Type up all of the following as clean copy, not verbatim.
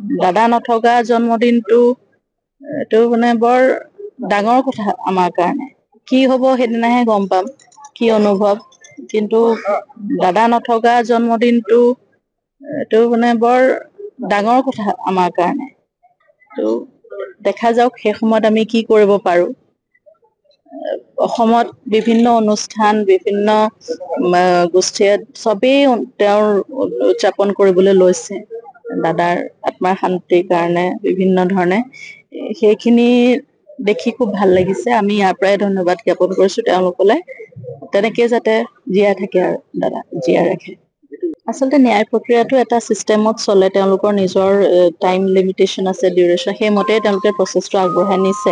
দাদা নথকা জন্মদিনটো এইটো মানে বৰ ডাঙৰ কথা আমাৰ কাৰণে। কি হ'ব সেইদিনাহে গম পাম কি অনুভৱ, কিন্তু দাদা নথকা জন্মদিনটো এইটো মানে বৰ ডাঙৰ কথা আমাৰ কাৰণে। তো দেখা যাওক সেই সময়ত আমি কি কৰিব পাৰো। অসমত বিভিন্ন অনুষ্ঠান, বিভিন্ন গোষ্ঠীয়ে চবেই তেওঁৰ উদযাপন কৰিবলৈ লৈছে দাদাৰ আত্মাৰ শান্তিৰ কাৰণে বিভিন্ন ধৰণে। সেইখিনি দেখি খুব ভাল লাগিছে। আমি ইয়াৰ পৰাই ধন্যবাদ জ্ঞাপন কৰিছো তেওঁলোকলৈ, তেনেকে যাতে জীয়াই থাকে আৰু দাদা জীয়াই ৰাখে। আচলতে ন্যায় প্ৰক্ৰিয়াটো এটা চিষ্টেমত চলে, তেওঁলোকৰ নিজৰ টাইম লিমিটেশ্যন আছে, ডিউৰেশ্যন, সেইমতে তেওঁলোকে প্ৰচেছটো আগবঢ়াই নিছে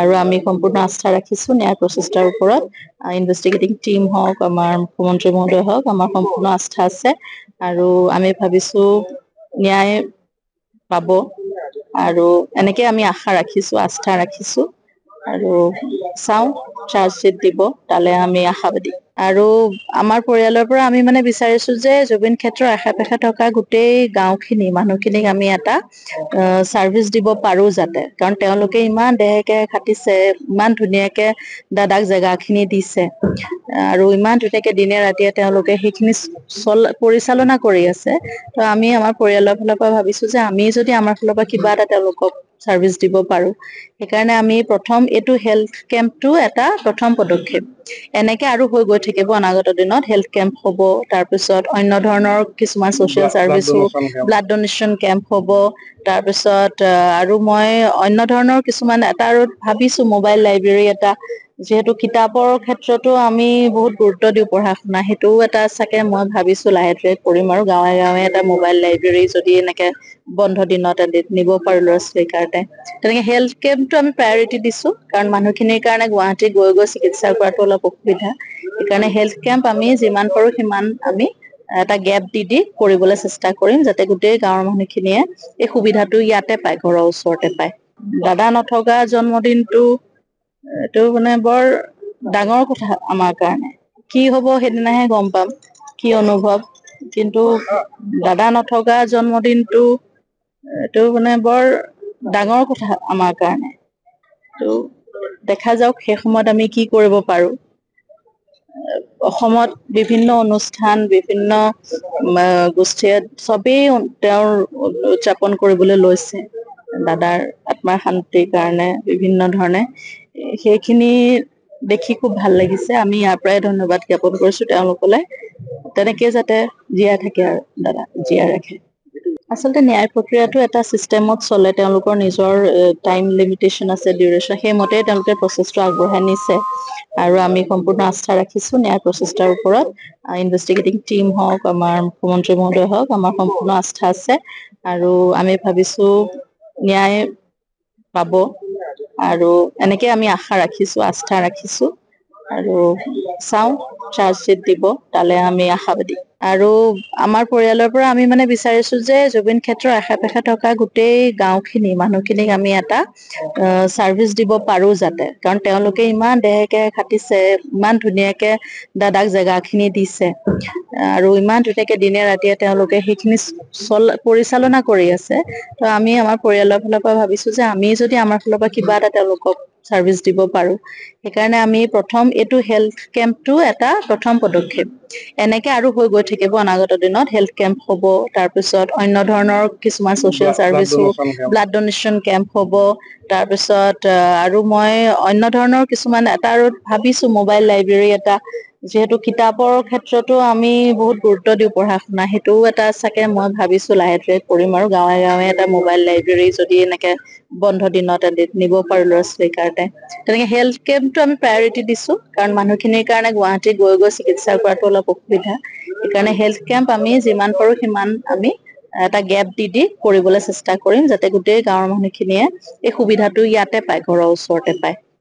আৰু আমি সম্পূৰ্ণ আস্থা ৰাখিছো ন্যায় প্ৰচেষ্টাৰ ওপৰত। ইনভেষ্টিগেটিং টিম হওক, আমাৰ মুখ্যমন্ত্ৰী মহোদয় হওক, আমাৰ সম্পূৰ্ণ আস্থা আছে আৰু আমি ভাবিছো ন্যায় পাব আৰু এনেকে আমি আশা ৰাখিছো, আস্থা ৰাখিছো আৰু চাওঁ চাৰ্জশ্বিট দিব, তালে আমি আশাবাদী। আৰু আমাৰ পৰিয়ালৰ পৰা আমি মানে বিচাৰিছো যে জুবিন ক্ষেত্ৰৰ আশে পাশে থকা গোটেই গাঁওখিনি মানুহখিনিক আমি এটা চাৰ্ভিচ দিব পাৰো যাতে, কাৰণ তেওঁলোকে ইমান দেহেকে খাটিছে, ইমান ধুনীয়াকে দাদাক জেগাখিনি দিছে আৰু ইমান ধুনীয়াকে দিনে ৰাতিয়ে তেওঁলোকে সেইখিনি পৰিচালনা কৰি আছে। তো আমি আমাৰ পৰিয়ালৰ ফালৰ পৰা ভাবিছো যে আমি যদি আমাৰ ফালৰ পৰা কিবা এটা তেওঁলোকক চাৰ্ভিচ দিব পাৰো, সেইকাৰণে আমি প্ৰথম এইটো হেল্থ কেম্পটো এটা প্ৰথম পদক্ষেপ। এনেকে আৰু হৈ গৈ থাকিব অনাগত দিনত, হেল্থ কেম্প হ'ব, তাৰপিছত অন্য ধৰণৰ কিছুমান ছচিয়েল চাৰ্ভিছো, ব্লাড ডনেশ্যন কেম্প হ'ব, তাৰপিছত আৰু মই অন্য ধৰণৰ কিছুমান এটা আৰু ভাবিছো মোবাইল লাইব্ৰেৰী এটা, যিহেতু কিতাপৰ ক্ষেত্ৰতো আমি বহুত গুৰুত্ব দিওঁ পঢ়া শুনা, সেইটোও এটা চাগে মই ভাবিছো লাহে ধীৰে কৰিম আৰু গাঁৱে গাঁৱে এটা মোবাইল লাইব্ৰেৰী যদি এনেকে বন্ধ দিনত নিব পাৰো ল'ৰা ছোৱালীৰ কাৰণে। তেনেকে হেল্থ কেম্পটো আমি প্ৰায়ৰিটি দিছো, কাৰণ মানুহখিনিৰ কাৰণে গুৱাহাটী গৈ গৈ চিকিৎসা কৰাটো অলপ অসুবিধা। সেইকাৰণে হেল্থ কেম্প আমি যিমান পাৰো সিমান আমি এটা গেপ দি দি কৰিবলৈ চেষ্টা কৰিম, যাতে গোটেই গাঁৱৰ মানুহখিনিয়ে এই সুবিধাটো ইয়াতে পায়, ঘৰৰ ওচৰতে পায়। দাদা নথকা জন্মদিনটো এইটো মানে বৰ ডাঙৰ কথা আমাৰ কাৰণে। কি হ'ব সেইদিনাহে গম পাম কি অনুভৱ, কিন্তু দাদা নথকা জন্মদিনটো এইটো মানে বৰ ডাঙৰ কথা আমাৰ কাৰণে। তো দেখা যাওক সেই সময়ত আমি কি কৰিব পাৰো। অসমত বিভিন্ন অনুষ্ঠান, বিভিন্ন গোষ্ঠীয়ে চবেই তেওঁৰ উদযাপন কৰিবলৈ লৈছে দাদাৰ আত্মাৰ শান্তিৰ কাৰণে বিভিন্ন ধৰণে। সেইখিনি দেখি খুব ভাল লাগিছে। আমি ইয়াৰ পৰাই ধন্যবাদ জ্ঞাপন কৰিছো তেওঁলোকলৈ, তেনেকে যাতে জীয়াই থাকে আৰু দাদা জীয়াই ৰাখে। আচলতে ন্যায় প্ৰক্ৰিয়াটো এটা চিষ্টেমত চলে, তেওঁলোকৰ নিজৰ টাইম লিমিটেশ্যন আছে, ডিউৰেশ্যন, সেইমতে তেওঁলোকে প্ৰচেছটো আগবঢ়াই নিছে আৰু আমি সম্পূৰ্ণ আস্থা ৰাখিছো ন্যায় প্ৰচেষ্টাৰ ওপৰত। ইনভেষ্টিগেটিং টিম হওক, আমাৰ মুখ্যমন্ত্ৰী মহোদয় হওক, আমাৰ সম্পূৰ্ণ আস্থা আছে আৰু আমি ভাবিছো ন্যায় পাব আৰু এনেকে আমি আশা ৰাখিছো, আস্থা ৰাখিছো আৰু চাওঁ চাৰ্জশ্বিট দিব, তালে আমি আশাবাদী। আৰু আমাৰ পৰিয়ালৰ পৰা আমি মানে বিচাৰিছো যে জুবিন ক্ষেত্ৰৰ আশে পাশে থকা গোটেই গাঁওখিনি মানুহখিনিক আমি এটা চাৰ্ভিচ দিব পাৰো যাতে, কাৰণ তেওঁলোকে ইমান দেহেকে খাটিছে, ইমান ধুনীয়াকে দাদাক জেগাখিনি দিছে আৰু ইমান ধুনীয়াকে দিনে ৰাতিয়ে তেওঁলোকে সেইখিনি পৰিচালনা কৰি আছে। তো আমি আমাৰ পৰিয়ালৰ ফালৰ পৰা ভাবিছো যে আমি যদি আমাৰ ফালৰ পৰা কিবা এটা তেওঁলোকক চাৰ্ভিচ দিব পাৰো, সেইকাৰণে আমি প্ৰথম এইটো হেল্থ কেম্পটো এটা প্ৰথম পদক্ষেপ। এনেকে আৰু হৈ গৈ থাকিব অনাগত দিনত, হেল্থ কেম্প হ'ব, তাৰপিছত অন্য ধৰণৰ কিছুমান ছচিয়েল চাৰ্ভিছো, ব্লাড ডনেশ্যন কেম্প হ'ব, তাৰপিছত আৰু মই অন্য ধৰণৰ কিছুমান এটা আৰু ভাবিছো মোবাইল লাইব্ৰেৰী এটা, যিহেতু কিতাপৰ ক্ষেত্ৰতো আমি বহুত গুৰুত্ব দিওঁ পঢ়া শুনা, সেইটোও এটা চাগে মই ভাবিছো লাহে ধীৰে কৰিম আৰু গাঁৱে গাঁৱে এটা মোবাইল লাইব্ৰেৰী যদি এনেকে বন্ধ দিনত নিব পাৰো ল'ৰা ছোৱালীৰ কাৰণে। তেনেকে হেল্থ কেম্পটো আমি প্ৰায়ৰিটি দিছো, কাৰণ মানুহখিনিৰ কাৰণে গুৱাহাটী গৈ গৈ চিকিৎসা কৰাটো অলপ অসুবিধা। সেইকাৰণে হেল্থ কেম্প আমি যিমান পাৰো সিমান আমি এটা গেপ দি দি কৰিবলৈ চেষ্টা কৰিম, যাতে গোটেই গাঁৱৰ মানুহখিনিয়ে এই সুবিধাটো ইয়াতে পায়, ঘৰৰ ওচৰতে পায়।